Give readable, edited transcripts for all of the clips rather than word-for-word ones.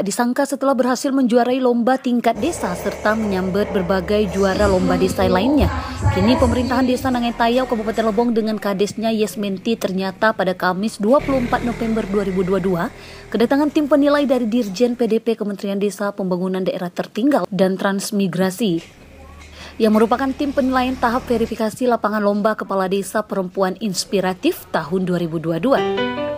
Tak disangka setelah berhasil menjuarai lomba tingkat desa serta menyambat berbagai juara lomba desa lainnya, kini pemerintahan desa Nangai Tayau, Kabupaten Lebong dengan kadesnya Yesmenti ternyata pada Kamis 24 November 2022 kedatangan tim penilai dari Dirjen PDP Kementerian Desa Pembangunan Daerah Tertinggal dan Transmigrasi yang merupakan tim penilaian tahap verifikasi lapangan lomba kepala desa perempuan inspiratif tahun 2022.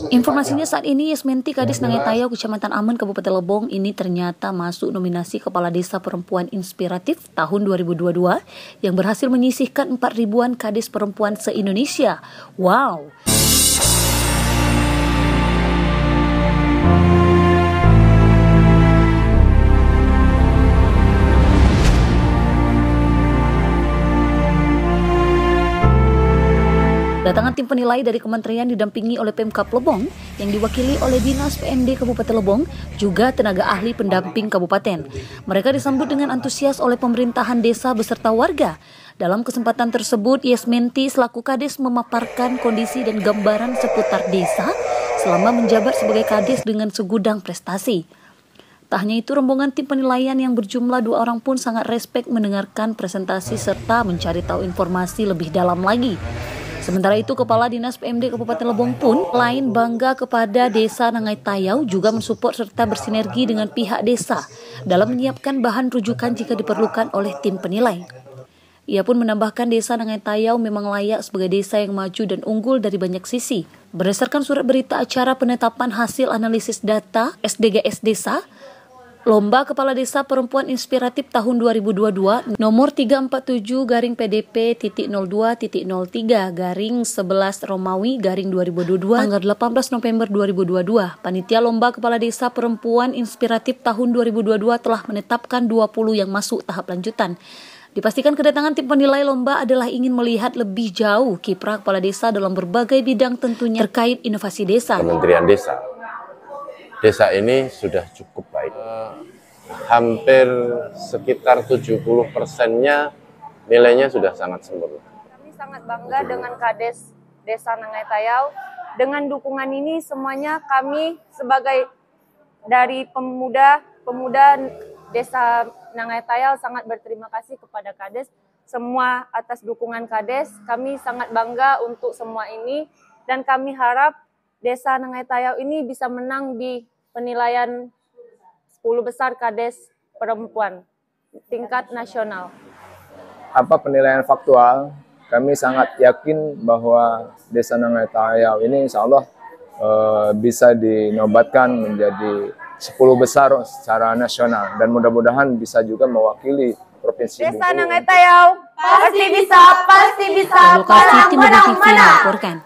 Informasinya saat ini Yesmenti Kadis Nangai Tayau Kecamatan Aman Kabupaten Lebong ini ternyata masuk nominasi Kepala Desa Perempuan Inspiratif tahun 2022 yang berhasil menyisihkan 4.000-an kadis perempuan se-Indonesia. Wow! Kedatangan tim penilai dari kementerian didampingi oleh Pemkab Lebong yang diwakili oleh Dinas PMD Kabupaten Lebong, juga tenaga ahli pendamping kabupaten. Mereka disambut dengan antusias oleh pemerintahan desa beserta warga. Dalam kesempatan tersebut, Yesmenti selaku Kades memaparkan kondisi dan gambaran seputar desa selama menjabat sebagai Kades dengan segudang prestasi. Tak hanya itu, rombongan tim penilaian yang berjumlah 2 orang pun sangat respek mendengarkan presentasi serta mencari tahu informasi lebih dalam lagi. Sementara itu, Kepala Dinas PMD Kabupaten Lebong pun lain bangga kepada Desa Nangai Tayau juga mensupport serta bersinergi dengan pihak desa dalam menyiapkan bahan rujukan jika diperlukan oleh tim penilai. Ia pun menambahkan Desa Nangai Tayau memang layak sebagai desa yang maju dan unggul dari banyak sisi. Berdasarkan surat berita acara penetapan hasil analisis data SDGs Desa, Lomba Kepala Desa Perempuan Inspiratif tahun 2022 nomor 347-02.02.03-11 Romawi _2022 tanggal 18 November 2022. Panitia Lomba Kepala Desa Perempuan Inspiratif tahun 2022 telah menetapkan 20 yang masuk tahap lanjutan. Dipastikan kedatangan tim penilai lomba adalah ingin melihat lebih jauh kiprah kepala desa dalam berbagai bidang tentunya terkait inovasi desa. Kementerian Desa ini sudah cukup baik. Hampir sekitar 70%-nya nilainya sudah sangat sempurna. Kami sangat bangga dengan Kades Desa Nangai Tayau. Dengan dukungan ini semuanya kami sebagai dari pemuda Desa Nangai Tayau sangat berterima kasih kepada Kades. Semua atas dukungan Kades, kami sangat bangga untuk semua ini dan kami harap Desa Nangai Tayau ini bisa menang di penilaian 10 besar Kades perempuan tingkat nasional. Apa penilaian faktual, kami sangat yakin bahwa Desa Nangai Tayau ini insya Allah bisa dinobatkan menjadi 10 besar secara nasional dan mudah-mudahan bisa juga mewakili Provinsi Desa Nangai Tayau pasti bisa, Lokasi Tim TV melaporkan.